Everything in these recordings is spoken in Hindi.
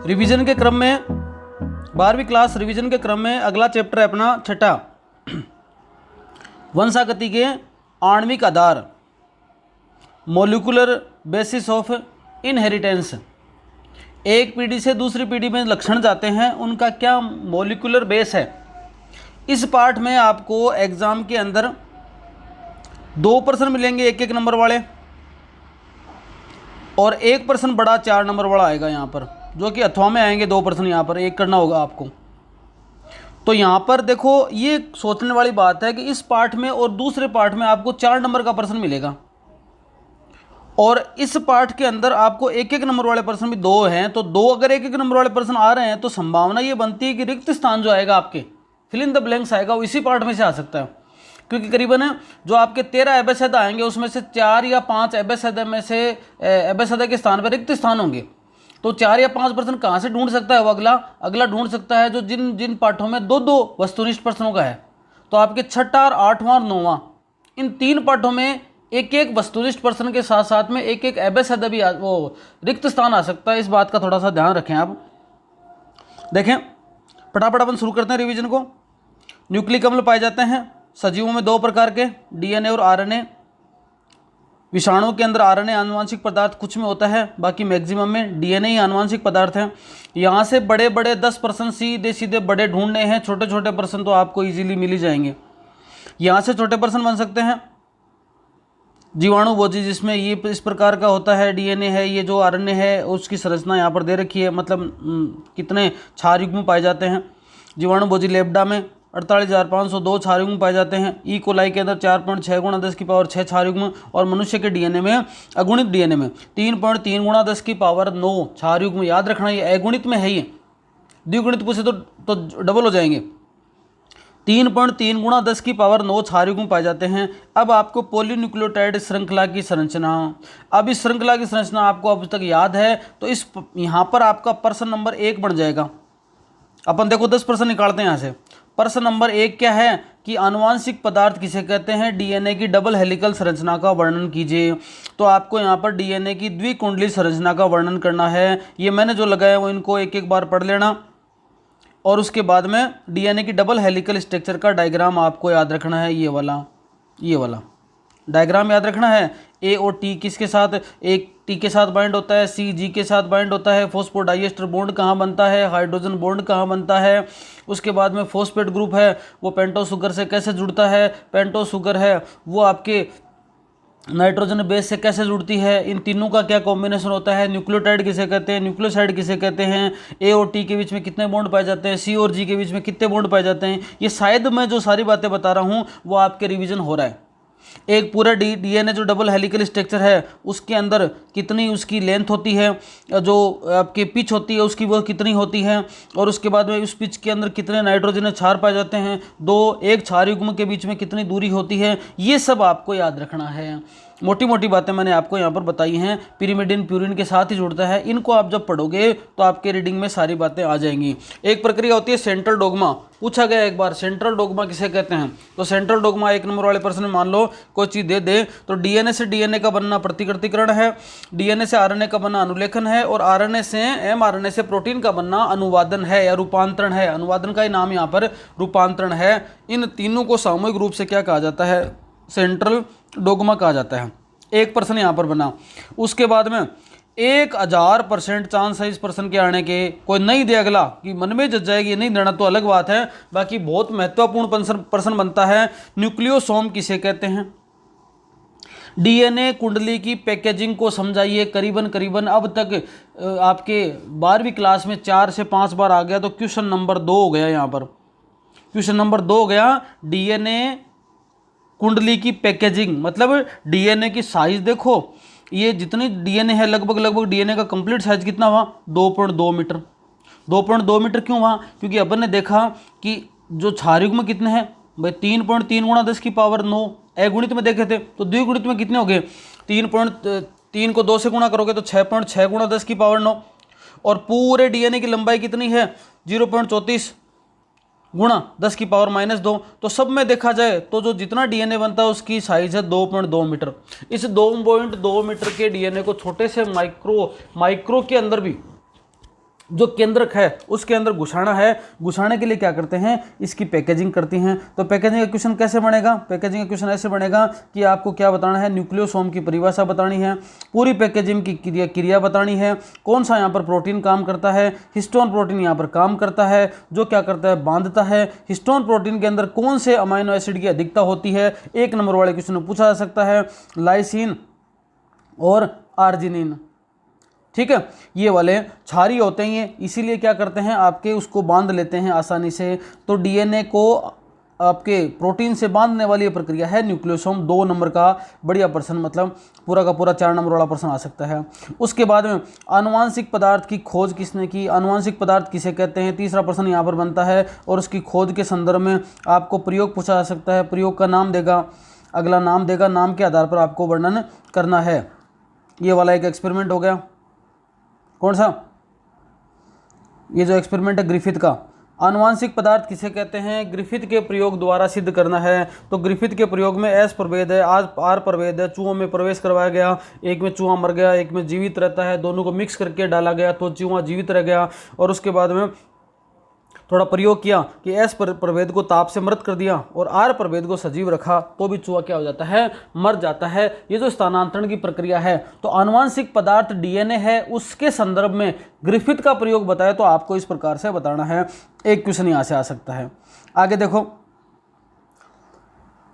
रिवीजन के क्रम में 12वीं क्लास रिवीजन के क्रम में अगला चैप्टर है अपना छठा, वंशागति के आणविक आधार, मॉलिक्यूलर बेसिस ऑफ इनहेरिटेंस। एक पीढ़ी से दूसरी पीढ़ी में लक्षण जाते हैं, उनका क्या मॉलिक्यूलर बेस है। इस पार्ट में आपको एग्जाम के अंदर 2 प्रश्न मिलेंगे 1-1 नंबर वाले, और 1 प्रश्न बड़ा 4 नंबर वाला आएगा यहाँ पर, जो कि अथवा में आएंगे 2 प्रश्न यहाँ पर, एक करना होगा आपको। तो यहाँ पर देखो, ये सोचने वाली बात है कि इस पार्ट में और दूसरे पार्ट में आपको 4 नंबर का प्रश्न मिलेगा, और इस पार्ट के अंदर आपको 1-1 नंबर वाले प्रश्न भी 2 हैं। तो 2 अगर 1-1 नंबर वाले प्रश्न आ रहे हैं तो संभावना ये बनती है कि रिक्त स्थान जो आएगा आपके फिल इन द ब्लैंक्स आएगा, वो इसी पार्ट में से आ सकता है, क्योंकि करीबन जो आपके 13 एबेसद आएंगे उसमें से 4 या 5 एबेसद में से एबेसद के स्थान पर रिक्त स्थान होंगे। तो 4 या 5 प्रश्न कहाँ से ढूंढ सकता है वो अगला ढूंढ सकता है जो जिन पाठों में 2-2 वस्तुनिष्ठ प्रश्नों का है। तो आपके 6ठा और 8वां और 9वां इन 3 पाठों में 1-1 वस्तुनिष्ठ प्रश्न के साथ साथ में 1-1 एबेसद भी वो रिक्त स्थान आ सकता है। इस बात का थोड़ा सा ध्यान रखें आप। देखें, फटाफट अपन शुरू करते हैं रिवीजन को। न्यूक्लिक अम्ल पाए जाते हैं सजीवों में 2 प्रकार के, डीएनए और आरएनए। विषाणुओं के अंदर आरएनए आनुवांशिक पदार्थ कुछ में होता है, बाकी मैक्सिमम में डीएनए ही आनुवांशिक पदार्थ है। यहाँ से बड़े बड़े 10 प्रश्न सीधे सीधे बड़े ढूंढने हैं, छोटे छोटे प्रश्न तो आपको इजीली मिल ही जाएंगे। यहाँ से छोटे प्रश्न बन सकते हैं जीवाणु भोजी, जिसमें ये इस प्रकार का होता है, डीएनए है, ये जो आरएनए है उसकी संरचना यहाँ पर दे रखी है, मतलब कितने क्षार युग्म पाए जाते हैं। जीवाणु भोजी लेप्डा में 48,502 क्षार युग्म पाए जाते हैं। ई कोलाई के अंदर 4.6 × 10⁶ क्षार युग्म, और मनुष्य के डीएनए में अगुणित डीएनए में 3.3 × 10⁹ क्षार युग्म। याद रखना, ये अगुणित में है, ये द्विगुणित पूछे तो डबल हो जाएंगे। 3.3 × 10⁹ क्षार युग्म पाए जाते हैं। अब आपको पॉलीन्यूक्लियोटाइड श्रृंखला की संरचना, अब इस श्रृंखला की संरचना आपको अब तक याद है, तो इस यहाँ पर आपका प्रश्न नंबर 1 बन जाएगा। अपन देखो 10 प्रश्न निकालते हैं यहाँ से। प्रश्न नंबर 1 क्या है कि आनुवांशिक पदार्थ किसे कहते हैं, डीएनए की डबल हेलिकल संरचना का वर्णन कीजिए। तो आपको यहाँ पर डीएनए की द्विकुंडली संरचना का वर्णन करना है। ये मैंने जो लगाया वो इनको 1-1 बार पढ़ लेना, और उसके बाद में डीएनए की डबल हेलिकल स्ट्रक्चर का डायग्राम आपको याद रखना है। ये वाला डायग्राम याद रखना है। ए और टी किसके साथ, एक टी के साथ बाइंड होता है, सी जी के साथ बाइंड होता है। फॉस्फोडाइएस्टर बॉन्ड कहाँ बनता है, हाइड्रोजन बॉन्ड कहाँ बनता है। उसके बाद में फॉस्फेट ग्रुप है, वो पेंटो शुगर से कैसे जुड़ता है। पेंटो शुगर है वो आपके नाइट्रोजन बेस से कैसे जुड़ती है। इन तीनों का क्या कॉम्बिनेशन होता है। न्यूक्लियोटाइड किसे कहते हैं, न्यूक्लियोसाइड किसे कहते हैं। ए और टी के बीच में कितने बॉन्ड पाए जाते हैं, सी और जी के बीच में कितने बॉन्ड पाए जाते हैं। ये शायद मैं जो सारी बातें बता रहा हूँ वो आपके रिवीजन हो रहा है। एक पूरा डीएनए जो डबल हेलिकल स्ट्रक्चर है उसके अंदर कितनी उसकी लेंथ होती है, जो आपके पिच होती है उसकी वो कितनी होती है, और उसके बाद में उस पिच के अंदर कितने नाइट्रोजन क्षार पाए जाते हैं, एक क्षार युग्म के बीच में कितनी दूरी होती है। ये सब आपको याद रखना है। मोटी मोटी बातें मैंने आपको यहाँ पर बताई हैं। पिरिमिडिन प्यूरिन के साथ ही जुड़ता है। इनको आप जब पढ़ोगे तो आपके रीडिंग में सारी बातें आ जाएंगी। एक प्रक्रिया होती है सेंट्रल डोगमा। पूछा गया एक बार सेंट्रल डोगमा किसे कहते हैं, तो सेंट्रल डोगमा 1 नंबर वाले प्रश्न में मान लो कोई चीज़ दे तो डीएनए से डीएनए का बनना प्रतिकृतिकरण है, डीएनए से आरएनए का बनना अनुलेखन है, और आरएनए से एमआरएनए से प्रोटीन का बनना अनुवादन है या रूपांतरण है। अनुवादन का ही नाम यहाँ पर रूपांतरण है। इन तीनों को सामूहिक रूप से क्या कहा जाता है, सेंट्रल डोगमा कहा जाता है। एक प्रश्न यहाँ पर बना। उसके बाद में 1000% चांस है इस प्रश्न के आने के। कोई नहीं दे अगला कि मन में जज जाएगी, नहीं देना तो अलग बात है, बाकी बहुत महत्वपूर्ण प्रश्न बनता है। न्यूक्लियोसोम किसे कहते हैं। डीएनए कुंडली की पैकेजिंग को समझाइए। करीबन अब तक आपके 12वीं क्लास में 4 से 5 बार आ गया, तो क्वेश्चन नंबर 2 हो गया। यहाँ पर क्वेश्चन नंबर 2 हो गया, डीएनए कुंडली की पैकेजिंग, मतलब डीएनए की साइज देखो। ये जितनी डीएनए है लगभग डीएनए का कंप्लीट साइज कितना हुआ, 2.2 मीटर। 2.2 मीटर क्यों हुआ, क्योंकि अपन ने देखा कि जो क्षार युग्म कितने हैं भाई, 3.3 × 10⁹ अगुणित में देखे थे, तो द्विगुणित में कितने हो गए, 3.3 को 2 से गुणा करोगे तो 6.6 × 10⁹, और पूरे डीएनए की लंबाई कितनी है 0.34 गुणा 10⁻²। तो सब में देखा जाए तो जो जितना डीएनए बनता है उसकी साइज है 2.2 मीटर। इस 2.2 मीटर के डीएनए को छोटे से माइक्रो के अंदर भी जो केंद्रक है उसके अंदर घुसाना है। घुसाने के लिए क्या करते हैं, इसकी पैकेजिंग करती हैं। तो पैकेजिंग का क्वेश्चन कैसे बनेगा, पैकेजिंग का क्वेश्चन ऐसे बनेगा कि आपको क्या बताना है, न्यूक्लियोसोम की परिभाषा बतानी है, पूरी पैकेजिंग की क्रिया बतानी है, कौन सा यहाँ पर प्रोटीन काम करता है, हिस्टोन प्रोटीन यहाँ पर काम करता है, जो क्या करता है, बांधता है। हिस्टोन प्रोटीन के अंदर कौन से अमाइनो एसिड की अधिकता होती है, 1 नंबर वाले क्वेश्चन में पूछा जा सकता है, लाइसिन और आर्जिनिन। ठीक है, ये वाले क्षारीय होते हैं ये, इसीलिए क्या करते हैं, आपके उसको बांध लेते हैं आसानी से। तो डीएनए को आपके प्रोटीन से बांधने वाली ये प्रक्रिया है न्यूक्लियोसोम। 2 नंबर का बढ़िया प्रश्न, मतलब पूरा का पूरा 4 नंबर वाला प्रश्न आ सकता है। उसके बाद में आनुवांशिक पदार्थ की खोज किसने की, आनुवांशिक पदार्थ किसे कहते हैं, तीसरा प्रश्न यहाँ पर बनता है। और उसकी खोज के संदर्भ में आपको प्रयोग पूछा जा सकता है, प्रयोग का नाम देगा, अगला नाम देगा, नाम के आधार पर आपको वर्णन करना है। ये वाला एक एक्सपेरिमेंट हो गया, कौन सा, ये जो एक्सपेरिमेंट है ग्रिफिथ का। आनुवांशिक पदार्थ किसे कहते हैं, ग्रिफिथ के प्रयोग द्वारा सिद्ध करना है। तो ग्रिफिथ के प्रयोग में एस प्रभेद है, आर प्रभेद है, चूहों में प्रवेश करवाया गया, एक में चूहा मर गया, एक में जीवित रहता है, दोनों को मिक्स करके डाला गया तो चूहा जीवित रह गया। और उसके बाद में थोड़ा प्रयोग किया कि एस प्रभेद को ताप से मृत कर दिया और आर प्रभेद को सजीव रखा, तो भी चूहा क्या हो जाता है, मर जाता है। ये जो स्थानांतरण की प्रक्रिया है, तो आनुवांशिक पदार्थ डीएनए है, उसके संदर्भ में ग्रिफिथ का प्रयोग बताया, तो आपको इस प्रकार से बताना है। एक क्वेश्चन यहाँ से आ सकता है। आगे देखो,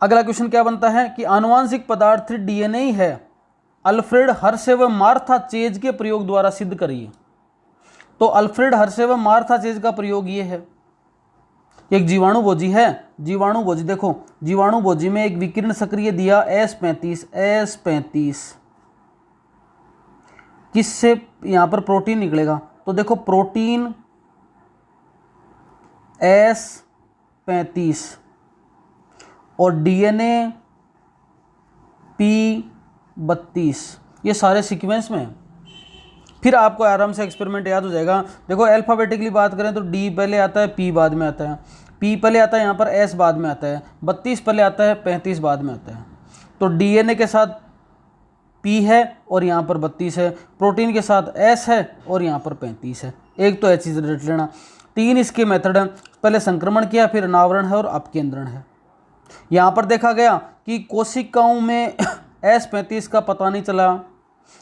अगला क्वेश्चन क्या बनता है कि आनुवांशिक पदार्थ डीएनए ही है, अल्फ्रेड हर्शे व मार्था चेज के प्रयोग द्वारा सिद्ध करिए। तो अल्फ्रेड हर्शे व मार्था चेज का प्रयोग ये है, एक जीवाणुभोजी है, जीवाणुभोजी देखो, जीवाणुभोजी में एक विकिरण सक्रिय दिया S35 किससे यहां पर प्रोटीन निकलेगा। तो देखो प्रोटीन S35 और डीएनए P32, ये सारे सीक्वेंस में है। फिर आपको आराम से एक्सपेरिमेंट याद हो जाएगा। देखो अल्फ़ाबेटिकली बात करें तो डी पहले आता है, पी बाद में आता है, पी पहले आता है, यहाँ पर एस बाद में आता है, 32 पहले आता है, 35 बाद में आता है। तो डीएनए के साथ पी है और यहाँ पर 32 है, प्रोटीन के साथ एस है और यहाँ पर 35 है। एक तो ऐसी चीज़ रट लेना। 3 इसके मेथड हैं, पहले संक्रमण किया, फिर अनावरण है और अपकेंद्रण है। यहाँ पर देखा गया कि कोशिकाओं में S35 का पता नहीं चला।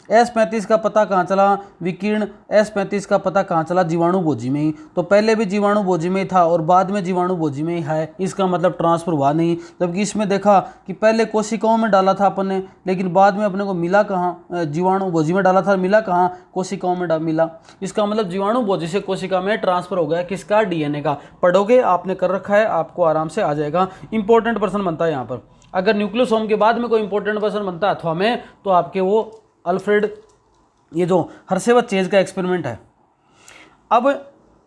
S35 का पता कहाँ चला, विकिरण S35 का पता कहाँ चला, जीवाणुभोजी में ही। तो पहले भी जीवाणुभोजी में ही था और बाद में जीवाणुभोजी में ही है, इसका मतलब ट्रांसफर हुआ नहीं। जबकि इसमें देखा कि पहले कोशिकाओं में डाला था अपन ने, लेकिन बाद में अपने को मिला कहाँ, जीवाणुभोजी में डाला था, मिला कहाँ, कोशिकाओं में मिला। इसका मतलब जीवाणुभोजी से कोशिका में ट्रांसफर हो गया, किसका, डीएनए का। पढ़ोगे, आपने कर रखा है, आपको आराम से आ जाएगा। इंपॉर्टेंट प्रश्न बनता है यहाँ पर। अगर न्यूक्लियोसोम के बाद में कोई इंपॉर्टेंट प्रश्न बनता है अथवा में, तो आपके वो अल्फ्रेड, ये जो हर्शे व चेज का एक्सपेरिमेंट है। अब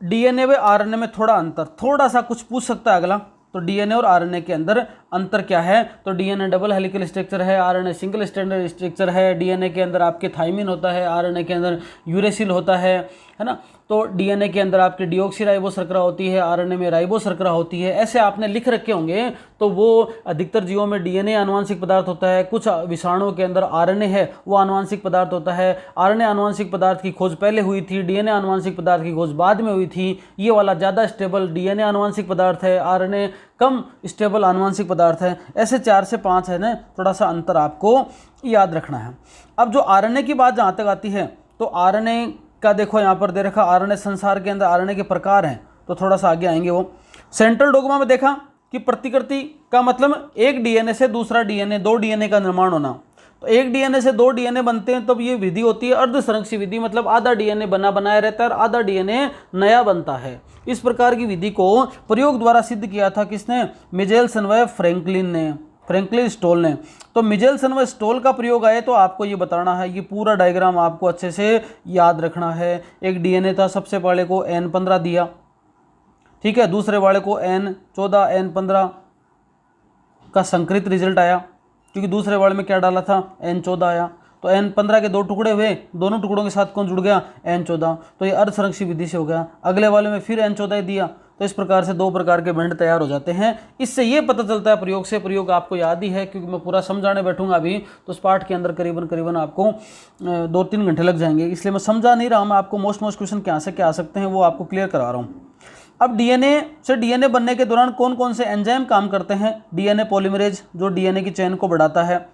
डीएनए व आरएनए में थोड़ा अंतर, थोड़ा सा कुछ पूछ सकता है अगला। तो डीएनए और आरएनए के अंदर अंतर क्या है, तो डीएनए डबल हेलिकल स्ट्रक्चर है, आरएनए सिंगल स्ट्रैंडेड स्ट्रक्चर है। डीएनए के अंदर आपके थाइमिन होता है, आरएनए के अंदर यूरेसिल होता है ना। तो डीएनए के अंदर आपकी डीऑक्सी शर्करा होती है, आरएनए में राइबो शर्करा होती है। ऐसे आपने लिख रखे होंगे। तो वो अधिकतर जीवों में डीएनए आनुवांशिक पदार्थ होता है, कुछ विषाणुओं के अंदर आरएनए है, वो आनुवांशिक पदार्थ होता है। आरएनए आनुवांशिक पदार्थ की खोज पहले हुई थी, डीएनए आनुवांशिक पदार्थ की खोज बाद में हुई थी। ये वाला ज़्यादा स्टेबल डीएनए आनुवांशिक पदार्थ है, आरएनए कम स्टेबल आनुवांशिक पदार्थ है। ऐसे 4 से 5 है ना, थोड़ा सा अंतर आपको याद रखना है। अब जो आरएनए की बात जहाँ तक आती है, तो आरएनए का देखो यहाँ पर दे रखा, आरएनए संसार के अंदर आरएनए के प्रकार हैं, तो थोड़ा सा आगे आएंगे वो। सेंट्रल डोग्मा में देखा कि प्रतिकृति का मतलब एक डीएनए से दूसरा डीएनए, 2 डीएनए का निर्माण होना। तो एक डीएनए से 2 डीएनए बनते हैं, तब ये विधि होती है अर्धसंरक्षी विधि, मतलब आधा डीएनए बनाया रहता है और आधा डीएनए नया बनता है। इस प्रकार की विधि को प्रयोग द्वारा सिद्ध किया था किसने, मिचेल्सन व फ्रैंकलिन स्टोल ने। तो मिचेल्सन व स्टोल का प्रयोग आए तो आपको ये बताना है, ये पूरा डायग्राम आपको अच्छे से याद रखना है। एक डीएनए था, सबसे पहले को N15 दिया, ठीक है, दूसरे वाले को N14 N15 का संकरित रिजल्ट आया, क्योंकि दूसरे वाले में क्या डाला था, N14 आया। तो N15 के 2 टुकड़े हुए, दोनों टुकड़ों के साथ कौन जुड़ गया, N14। तो ये अर्धसंरक्षी विधि से हो गया। अगले वाले में फिर N14 दिया, तो इस प्रकार से दो प्रकार के बैंड तैयार हो जाते हैं। इससे ये पता चलता है प्रयोग से, प्रयोग आपको याद ही है क्योंकि मैं पूरा समझाने बैठूंगा अभी तो इस पाठ के अंदर करीबन आपको 2-3 घंटे लग जाएंगे, इसलिए मैं समझा नहीं रहा हूँ। मैं आपको मोस्ट क्वेश्चन क्या से क्या आ सकते हैं वो आपको क्लियर करा रहा हूँ। अब डीएनए से डीएनए बनने के दौरान कौन कौन से एंजाइम काम करते हैं। डीएनए पॉलीमरेज जो डीएनए की चेन को बढ़ाता है,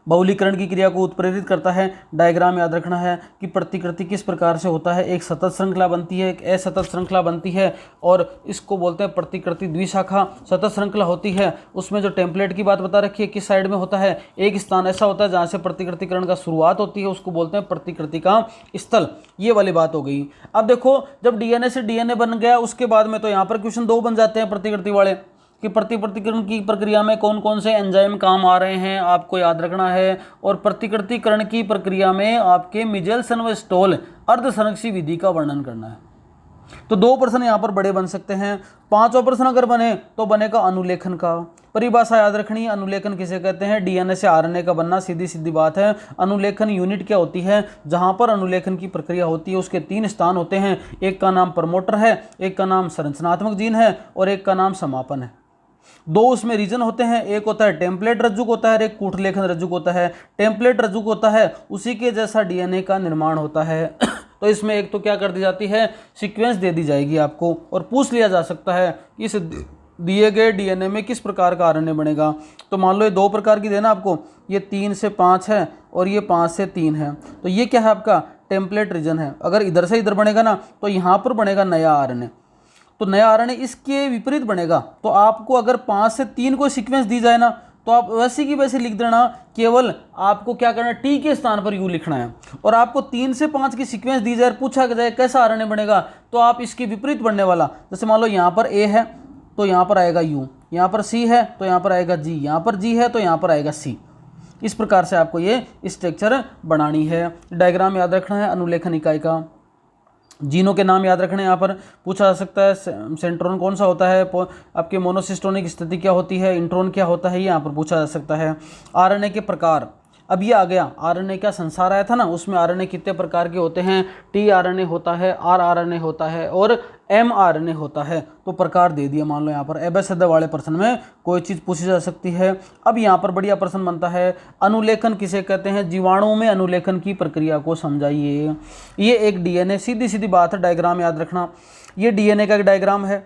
बहुलीकरण की क्रिया को उत्प्रेरित करता है। डायग्राम याद रखना है कि प्रतिकृति किस प्रकार से होता है, एक सतत श्रृंखला बनती है, एक असतत श्रृंखला बनती है, और इसको बोलते हैं प्रतिकृति द्विशाखा। सतत श्रृंखला होती है उसमें जो टेम्पलेट की बात बता रखी है किस साइड में होता है, एक स्थान ऐसा होता है जहाँ से प्रतिकृतिकरण का शुरुआत होती है, उसको बोलते हैं प्रतिकृति का स्थल। ये वाली बात हो गई। अब देखो जब डीएनए से डीएनए बन गया उसके बाद में तो यहाँ पर क्वेश्चन 2 बन जाते हैं प्रतिकृति वाले कि प्रतिकृतिकरण की प्रक्रिया में कौन कौन से एंजाइम काम आ रहे हैं आपको याद रखना है, और प्रतिकृतिकरण की प्रक्रिया में आपके मिजेल्सन व स्टोल अर्धसंरक्षी विधि का वर्णन करना है। तो 2 प्रश्न यहाँ पर बड़े बन सकते हैं। 5वां प्रश्न अगर बने तो बनेगा अनुलेखन का। परिभाषा याद रखनी, अनुलेखन किसे कहते हैं, डीएनए से आरएनए का बनना, सीधी सीधी बात है। अनुलेखन यूनिट क्या होती है, जहां पर अनुलेखन की प्रक्रिया होती है उसके 3 स्थान होते हैं, एक का नाम प्रमोटर है, एक का नाम संरचनात्मक जीन है और एक का नाम समापन है। 2 उसमें रीजन होते हैं, एक होता है टेम्पलेट रज्जुक होता है, एक कूटलेखन रज्जुक होता है। टेम्पलेट रज्जुक होता है उसी के जैसा डीएनए का निर्माण होता है तो इसमें एक तो क्या कर दी जाती है, सीक्वेंस दे दी जाएगी आपको और पूछ लिया जा सकता है कि इस दिए गए डीएनए में किस प्रकार का आरएनए बनेगा। तो मान लो ये 2 प्रकार की देना आपको, ये 3 से 5 है और ये 5 से 3 है, तो ये क्या है आपका टेम्पलेट रीजन है। अगर इधर से इधर बनेगा ना तो यहाँ पर बनेगा नया आरएनए, तो नया आरएनए इसके विपरीत बनेगा। तो आपको अगर 5 से 3 को सीक्वेंस दी जाए ना तो आप वैसे की वैसे लिख देना, केवल आपको क्या करना है टी के स्थान पर यू लिखना है। और आपको 3 से 5 की सीक्वेंस दी जाए, पूछा जाए कैसा आरएनए बनेगा, तो आप इसके विपरीत बनने वाला, जैसे मान लो यहाँ पर ए है तो यहाँ पर आएगा यू, यहाँ पर सी है तो यहाँ पर आएगा जी, यहाँ पर जी है तो यहाँ पर आएगा सी। इस प्रकार से आपको ये स्ट्रक्चर बनानी है। डायग्राम याद रखना है अनुलेखन इकाई का। जीनों के नाम याद रखने, यहाँ पर पूछा जा सकता है सेंट्रोन कौन सा होता है, आपके मोनोसिस्टोनिक स्थिति क्या होती है, इंट्रोन क्या होता है, ये यहाँ पर पूछा जा सकता है। आरएनए के प्रकार, अब ये आ गया आरएनए का संसार आया था ना, उसमें आरएनए कितने प्रकार के होते हैं, टी आरएनए होता है, आर आरएनए होता है और एम आरएनए होता है। तो प्रकार दे दिया। मान लो यहाँ पर एबेसद वाले प्रश्न में कोई चीज़ पूछी जा सकती है। अब यहाँ पर बढ़िया प्रश्न बनता है, अनुलेखन किसे कहते हैं, जीवाणुओं में अनुलेखन की प्रक्रिया को समझाइए। ये एक डीएनए, सीधी सीधी बात है, डायग्राम याद रखना। ये डीएनए का एक डायग्राम है।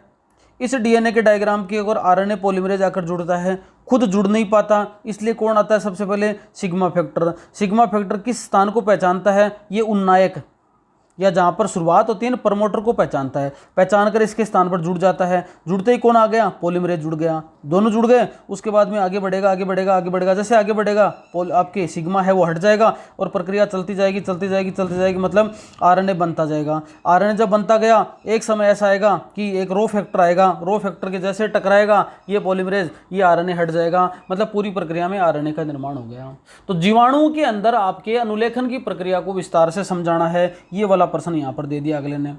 इस डीएनए के डायग्राम की अगर आरएनए पॉलीमरेज आकर जुड़ता है, खुद जुड़ नहीं पाता, इसलिए कौन आता है सबसे पहले, सिग्मा फैक्टर। सिग्मा फैक्टर किस स्थान को पहचानता है, ये उन्नायक या जहाँ पर शुरुआत होती है ना प्रमोटर को पहचानता है, पहचान कर इसके स्थान पर जुड़ जाता है। जुड़ते ही कौन आ गया, पॉलीमरेज जुड़ गया, दोनों जुड़ गए। उसके बाद में आगे बढ़ेगा आगे बढ़ेगा आगे बढ़ेगा, जैसे आगे बढ़ेगा आपके सिग्मा है वो हट जाएगा और प्रक्रिया चलती जाएगी चलती जाएगी चलती जाएगी, मतलब आरएनए बनता जाएगा। आरएनए जब बनता गया एक समय ऐसा आएगा कि एक रो फैक्टर आएगा, रो फैक्टर के जैसे टकराएगा ये पॉलीमरेज, ये आरएनए हट जाएगा, मतलब पूरी प्रक्रिया में आरएनए का निर्माण हो गया। तो जीवाणुओं के अंदर आपके अनुलेखन की प्रक्रिया को विस्तार से समझाना है, ये वाला प्रश्न यहाँ पर दे दिया अगले ने।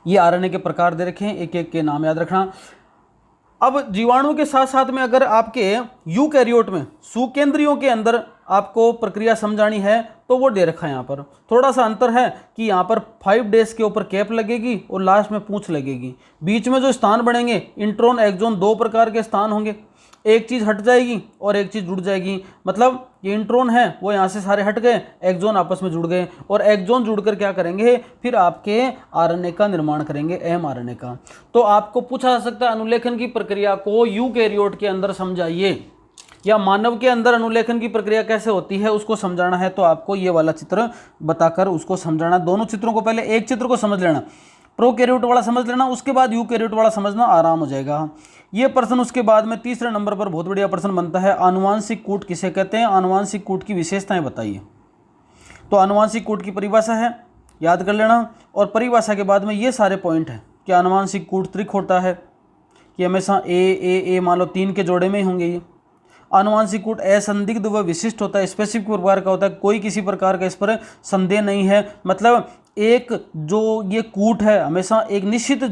ये आरएनए के प्रकार दे रखे हैं, एक एक के नाम याद रखना। अब जीवाणु के साथ साथ में अगर आपके यूकैरियोट में सुकेंद्रियों के अंदर आपको प्रक्रिया समझानी है तो वो दे रखा है। यहाँ पर थोड़ा सा अंतर है कि यहाँ पर 5 डेज के ऊपर कैप लगेगी और लास्ट में पूंछ लगेगी। बीच में जो स्थान बनेंगे इंट्रोन एक्सोन 2 प्रकार के स्थान होंगे, एक चीज़ हट जाएगी और एक चीज़ जुड़ जाएगी। मतलब ये इंट्रोन है वो यहाँ से सारे हट गए, एक्सोन आपस में जुड़ गए और एक्सोन जुड़कर क्या करेंगे, फिर आपके आरएनए का निर्माण करेंगे, एम आरएनए का। तो आपको पूछा जा सकता है अनुलेखन की प्रक्रिया को यूकैरियोट के अंदर समझाइए, या मानव के अंदर अनुलेखन की प्रक्रिया कैसे होती है उसको समझाना है, तो आपको ये वाला चित्र बताकर उसको समझाना। दोनों चित्रों को पहले एक चित्र को समझ लेना, प्रोकैरियोट वाला समझ लेना, उसके बाद यूकैरियोट वाला समझना, आराम हो जाएगा। ये प्रश्न उसके बाद में तीसरे नंबर पर बहुत बढ़िया प्रश्न बनता है, आनुवांशिक कूट किसे कहते हैं, आनुवांशिक कूट की विशेषताएं बताइए। तो आनुवांशिक कूट की परिभाषा है, याद कर लेना, और परिभाषा के बाद में ये सारे पॉइंट हैं कि आनुवांशिक कूट त्रिक होता है कि हमेशा ए मान लो 3 के जोड़े में ही होंगे। ये आनुवांशिक कूट असंदिग्ध व विशिष्ट होता है, स्पेसिफिक प्रकार का होता है, कोई किसी प्रकार का इस पर संदेह नहीं है। मतलब एक जो ये कूट है हमेशा एक निश्चित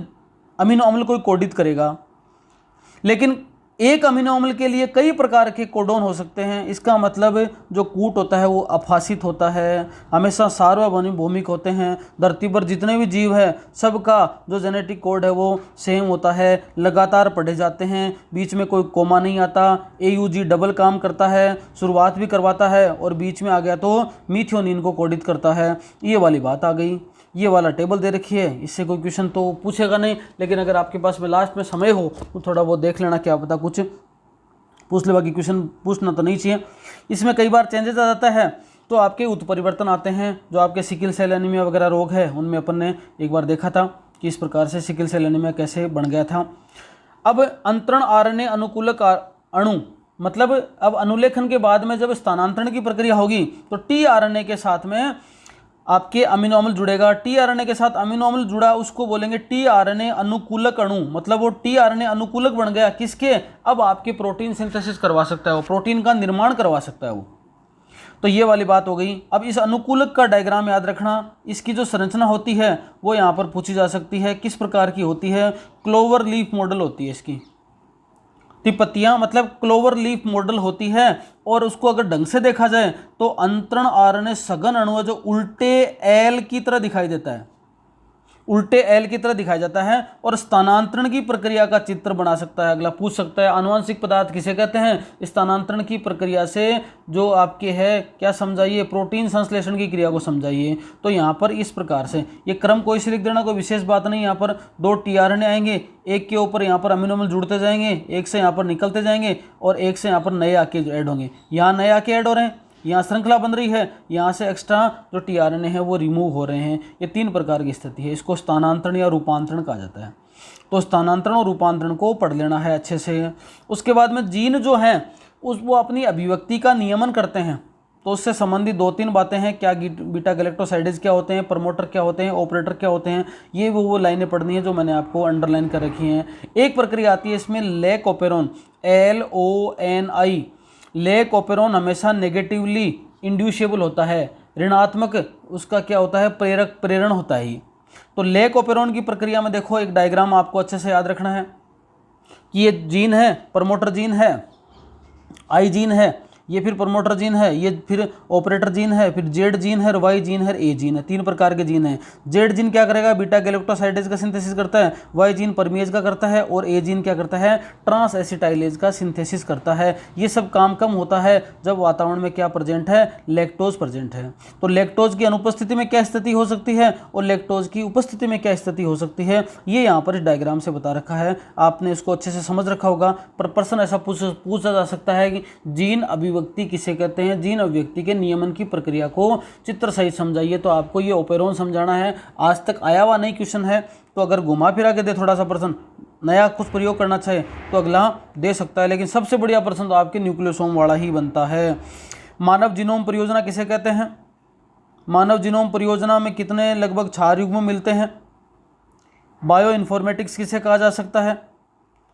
अमीनो अम्ल को कोडित करेगा, लेकिन एक अमीनो अम्ल के लिए कई प्रकार के कोडोन हो सकते हैं। इसका मतलब जो कूट होता है वो अफासित होता है, हमेशा सार्वभौमिक होते हैं। धरती पर जितने भी जीव है सबका जो जेनेटिक कोड है वो सेम होता है, लगातार पढ़े जाते हैं, बीच में कोई कोमा नहीं आता। AUG डबल काम करता है, शुरुआत भी करवाता है और बीच में आ गया तो मीथियोनिन को कोडित करता है। ये वाली बात आ गई। ये वाला टेबल दे रखी है, इससे कोई क्वेश्चन तो पूछेगा नहीं, लेकिन अगर आपके पास में लास्ट में समय हो तो थोड़ा बहुत देख लेना, क्या पता कुछ पूछ ले। बाकी क्वेश्चन पूछना तो नहीं चाहिए। इसमें कई बार चेंजेस आ जाता है तो आपके उत्परिवर्तन आते हैं। जो आपके सिकल सेल एनीमिया वगैरह रोग है उनमें अपन ने एक बार देखा था कि इस प्रकार से सिकल सेल एनीमिया कैसे बन गया था। अब अंतरण RNA अनुकूलक अणु, मतलब अब अनुलेखन के बाद में जब स्थानांतरण की प्रक्रिया होगी तो tRNA के साथ में आपके अमीनो अम्ल जुड़ेगा। tRNA के साथ अमीनो अम्ल जुड़ा उसको बोलेंगे tRNA अनुकूलक अणु। मतलब वो tRNA अनुकूलक बन गया किसके, अब आपके प्रोटीन सिंथेसिस करवा सकता है, वो प्रोटीन का निर्माण करवा सकता है वो। तो ये वाली बात हो गई। अब इस अनुकूलक का डायग्राम याद रखना, इसकी जो संरचना होती है वो यहाँ पर पूछी जा सकती है। किस प्रकार की होती है, क्लोवर लीफ मॉडल होती है इसकी। तिपत्तियाँ मतलब क्लोवर लीफ मॉडल होती है। और उसको अगर ढंग से देखा जाए तो अंतरण RNA सघन अणु है जो उल्टे एल की तरह दिखाई देता है, उल्टे एल की तरह दिखाया जाता है और स्थानांतरण की प्रक्रिया का चित्र बना सकता है। अगला पूछ सकता है आनुवंशिक पदार्थ किसे कहते हैं, स्थानांतरण की प्रक्रिया से जो आपके है क्या समझाइए, प्रोटीन संश्लेषण की क्रिया को समझाइए। तो यहाँ पर इस प्रकार से ये क्रम कोई से लिख देना, कोई विशेष बात नहीं। यहाँ पर 2 tRNA आएंगे, एक के ऊपर यहाँ पर अमीनो अम्ल जुड़ते जाएंगे, एक से यहाँ पर निकलते जाएंगे और एक से यहाँ पर नए आके ऐड होंगे। यहाँ नए आके ऐड हो रहे हैं, यहाँ श्रृंखला बन रही है, यहाँ से एक्स्ट्रा जो tRNA है वो रिमूव हो रहे हैं। ये 3 प्रकार की स्थिति है, इसको स्थानांतरण या रूपांतरण कहा जाता है। तो स्थानांतरण और रूपांतरण को पढ़ लेना है अच्छे से। उसके बाद में जीन जो हैं वो अपनी अभिव्यक्ति का नियमन करते हैं। तो उससे संबंधित 2-3 बातें हैं, क्या बीटा गैलेक्टोसाइडेज क्या होते हैं, प्रमोटर क्या होते हैं, ऑपरेटर क्या होते हैं, ये वो लाइनें पढ़नी है जो मैंने आपको अंडरलाइन कर रखी हैं। एक प्रक्रिया आती है इसमें लेकोपेरोन, LONI। लेकोपेरोन हमेशा नेगेटिवली इंड्यूसेबल होता है, ऋणात्मक उसका क्या होता है, प्रेरण होता है। तो लेकोपेरोन की प्रक्रिया में देखो एक डायग्राम आपको अच्छे से याद रखना है कि ये जीन है, प्रमोटर जीन है, आई जीन है, ये फिर प्रमोटर जीन है, ये फिर ऑपरेटर जीन है, फिर जेड जीन है, वाई जीन है, ए जीन है। 3 प्रकार के जीन हैं। जेड जीन क्या करेगा, बीटा गैलेक्टोसाइडेज का सिंथेसिस करता है, वाई जीन परमेज का करता है और ए जीन क्या करता है, ट्रांस एसिटाइलेज का सिंथेसिस करता है। ये सब काम कम होता है जब वातावरण में क्या प्रेजेंट है, लैक्टोज प्रेजेंट है। तो लैक्टोज की अनुपस्थिति में क्या स्थिति हो सकती है और लैक्टोज की उपस्थिति में क्या स्थिति हो सकती है, ये यहाँ पर इस डायग्राम से बता रखा है। आपने इसको अच्छे से समझ रखा होगा। पर प्रश्न ऐसा पूछा जा सकता है कि जीन अभिव्यक्ति किसे कहते हैं, जीन अभिव्यक्ति के नियमन की प्रक्रिया को चित्र सहित समझाइए। तो आपको ये ओपेरोन समझाना है। आज तक आया हुआ नहीं क्वेश्चन है, तो अगर घुमा फिरा के दे थोड़ा सा प्रश्न, नया कुछ प्रयोग करना चाहे तो अगला दे सकता है, लेकिन सबसे बढ़िया प्रश्न तो आपके न्यूक्लियोसोम वाला ही बनता है। मानव जीनोम परियोजना किसे कहते हैं, मानव जीनोम परियोजना में कितने लगभग 4 युग्म मिलते हैं। बायो इन्फॉर्मेटिक्स किसे कहा जा सकता है,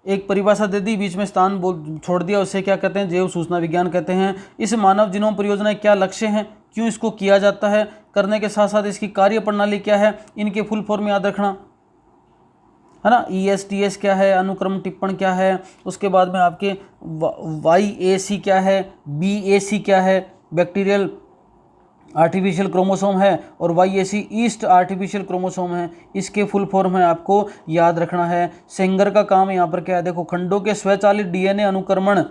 एक परिभाषा दे दी, बीच में स्थान छोड़ दिया, उसे क्या कहते हैं, जैव सूचना विज्ञान कहते हैं। इस मानव जीनोम परियोजना के क्या लक्ष्य हैं, क्यों इसको किया जाता है, करने के साथ साथ इसकी कार्य प्रणाली क्या है, इनके फुल फॉर्म याद रखना है ना। ESTS क्या है, अनुक्रम टिप्पण क्या है, उसके बाद में आपके YAC क्या है, BAC क्या है, बैक्टीरियल आर्टिफिशियल क्रोमोसोम है, और YAC ईस्ट आर्टिफिशियल क्रोमोसोम है। इसके फुल फॉर्म है आपको याद रखना है। सेंगर का काम यहाँ पर क्या है, देखो खंडों के स्वचालित DNA अनुक्रमण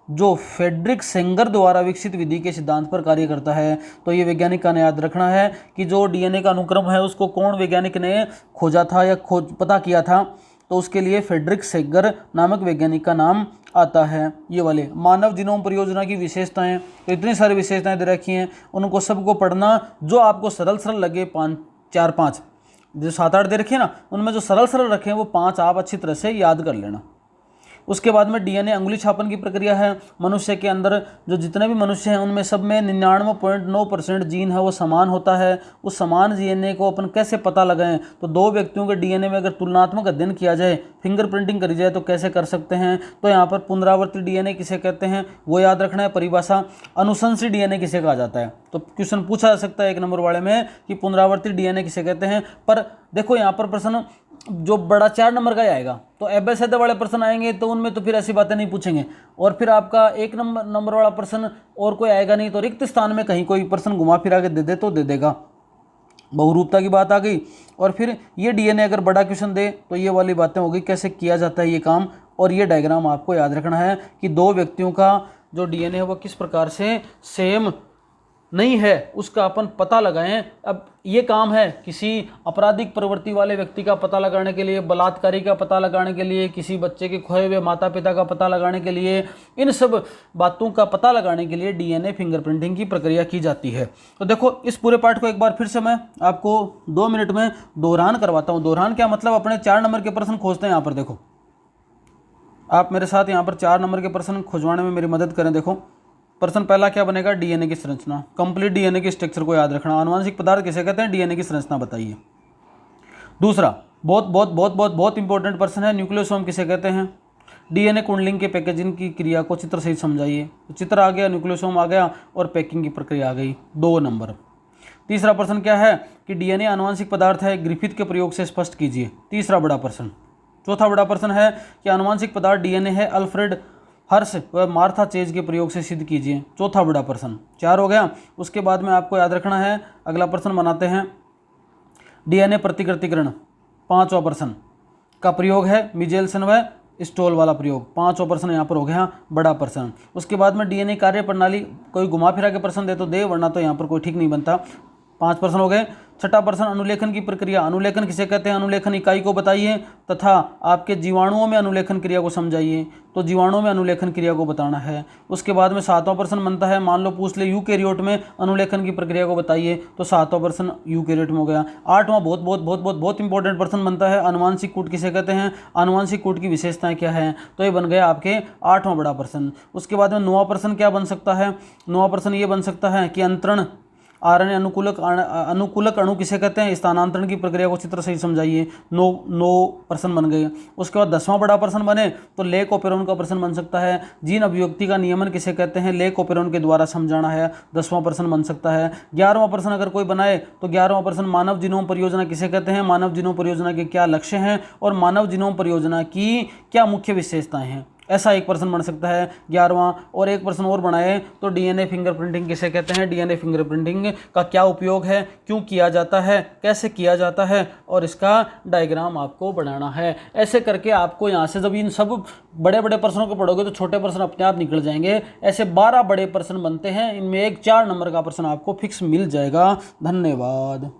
जो फ्रेडरिक सेंगर द्वारा विकसित विधि के सिद्धांत पर कार्य करता है। तो ये वैज्ञानिक का याद रखना है कि जो DNA का अनुक्रम है उसको कौन वैज्ञानिक ने खोजा था या पता किया था, तो उसके लिए फ्रेडरिक सेंगर नामक वैज्ञानिक का नाम आता है। ये वाले मानव जीनोम परियोजना की विशेषताएं, तो इतनी सारी विशेषताएं दे रखी हैं, उनको सबको पढ़ना। जो आपको सरल सरल लगे 4-5 जो 7-8 दे रखे हैं ना, उनमें जो सरल सरल रखे हैं वो 5 आप अच्छी तरह से याद कर लेना। उसके बाद में DNA अंगुली छापन की प्रक्रिया है। मनुष्य के अंदर जो जितने भी मनुष्य हैं उनमें सब में 99.9% जीन है वो समान होता है। उस समान DNA को अपन कैसे पता लगाएं, तो 2 व्यक्तियों के DNA में अगर तुलनात्मक अध्ययन किया जाए, फिंगरप्रिंटिंग करी जाए तो कैसे कर सकते हैं। तो यहाँ पर पुनरावर्ती DNA किसे कहते हैं वो याद रखना है परिभाषा। अनुशंसी DNA किसे कहा जाता है, तो क्वेश्चन पूछा जा सकता है 1 नंबर वाले में कि पुनरावर्ती DNA किसे कहते हैं। पर देखो यहाँ पर प्रश्न जो बड़ा 4 नंबर का ही आएगा। तो एबेसेदा वाले प्रश्न आएंगे तो उनमें तो फिर ऐसी बातें नहीं पूछेंगे। और फिर आपका 1 नंबर वाला प्रश्न और कोई आएगा नहीं, तो रिक्त स्थान में कहीं कोई प्रश्न घुमा फिरा के दे दे तो दे देगा। बहुरूपता की बात आ गई। और फिर ये डीएनए अगर बड़ा क्वेश्चन दे तो ये वाली बातें हो गई, कैसे किया जाता है ये काम। और ये डायग्राम आपको याद रखना है कि दो व्यक्तियों का जो डीएनए है वो किस प्रकार से सेम नहीं है उसका अपन पता लगाएं। अब ये काम है किसी आपराधिक प्रवृत्ति वाले व्यक्ति का पता लगाने के लिए, बलात्कारी का पता लगाने के लिए, किसी बच्चे के खोए हुए माता पिता का पता लगाने के लिए, इन सब बातों का पता लगाने के लिए डीएनए फिंगरप्रिंटिंग की प्रक्रिया की जाती है। तो देखो इस पूरे पाठ को एक बार फिर से मैं आपको 2 मिनट में दोहरान करवाता हूँ। दोहरान क्या मतलब, अपने 4 नंबर के प्रश्न खोजते हैं। यहाँ पर देखो आप मेरे साथ यहाँ पर 4 नंबर के प्रश्न खोजवाने में मेरी मदद करें। देखो प्रश्न पहला क्या बनेगा, डीएनए की संरचना, कंप्लीट डीएनए के स्ट्रक्चर को याद रखना। आनुवंशिक पदार्थ किसे कहते हैं, डीएनए की संरचना बताइए। दूसरा बहुत बहुत बहुत बहुत बहुत इंपॉर्टेंट प्रश्न है, न्यूक्लियोसोम किसे कहते हैं। डीएनए कुंडलिंग के पैकेजिंग की क्रिया को चित्र सहित समझाइए। तो चित्र आ गया, न्यूक्लियोसोम आ गया और पैकिंग की प्रक्रिया आ गई, 2 नंबर। तीसरा प्रश्न क्या है कि डीएनए आनुवंशिक पदार्थ है, ग्रिफिथ के प्रयोग से स्पष्ट कीजिए, तीसरा बड़ा प्रश्न। चौथा बड़ा प्रश्न है कि आनुवंशिक पदार्थ डीएनए है, अल्फ्रेड हर्ष व मार्था चेज के प्रयोग से सिद्ध कीजिए, चौथा बड़ा प्रश्न। 4 हो गया। उसके बाद में आपको याद रखना है, अगला प्रश्न बनाते हैं डीएनए प्रतिकृतिकरण, 5वां प्रश्न का प्रयोग है मिजेल्सन व स्टोल वाला प्रयोग, 5वां प्रश्न यहाँ पर हो गया बड़ा प्रश्न। उसके बाद में डीएनए कार्य प्रणाली, कोई घुमा फिरा के प्रश्न दे तो दे, वरना तो यहाँ पर कोई ठीक नहीं बनता। 5 प्रश्न हो गए। छठा प्रश्न अनुलेखन की प्रक्रिया, अनुलेखन किसे कहते हैं, अनुलेखन इकाई को बताइए तथा आपके जीवाणुओं में अनुलेखन क्रिया को समझाइए। तो जीवाणुओं में अनुलेखन क्रिया को बताना है। उसके बाद में 7वां प्रश्न बनता है, मान लो पूछ ले यूकेरियोट में अनुलेखन की प्रक्रिया को बताइए, तो 7वां प्रश्न यूकेरियोट में हो गया। 8वां बहुत बहुत बहुत बहुत बहुत इंपॉर्टेंट प्रश्न बनता है, आनुवांशिक कूट किसे कहते हैं, आनुवांशिक कूट की विशेषताएं क्या है। तो ये बन गया आपके 8वां बड़ा प्रश्न। उसके बाद में 9वां प्रश्न क्या बन सकता है, 9वां प्रश्न ये बन सकता है कि अंतरण आरएनए अनुकूलक अणु किसे कहते हैं, स्थानांतरण की प्रक्रिया को चित्र सही समझाइए। 9 प्रश्न बन गए। उसके बाद 10वां बड़ा प्रश्न बने तो लेक ओपेरोन का प्रश्न बन सकता है, जीन अभिव्यक्ति का नियमन किसे कहते हैं, लेक ओपेरोन के द्वारा समझाना है, 10वां प्रश्न बन सकता है। 11वां प्रश्न अगर कोई बनाए तो 11वां प्रश्न मानव जीनोम परियोजना किसे कहते हैं, मानव जीनोम परियोजना के क्या लक्ष्य हैं और मानव जीनोम परियोजना की क्या मुख्य विशेषताएं हैं, ऐसा एक प्रश्न बन सकता है 11वां। और एक प्रश्न और बनाए तो डीएनए फिंगरप्रिंटिंग किसे कहते हैं, डीएनए फिंगरप्रिंटिंग का क्या उपयोग है, क्यों किया जाता है, कैसे किया जाता है, और इसका डायग्राम आपको बनाना है। ऐसे करके आपको यहाँ से जब इन सब बड़े बड़े प्रश्नों को पढ़ोगे तो छोटे प्रश्न अपने आप निकल जाएंगे। ऐसे 12 बड़े प्रश्न बनते हैं, इनमें एक 4 नंबर का प्रश्न आपको फिक्स मिल जाएगा। धन्यवाद।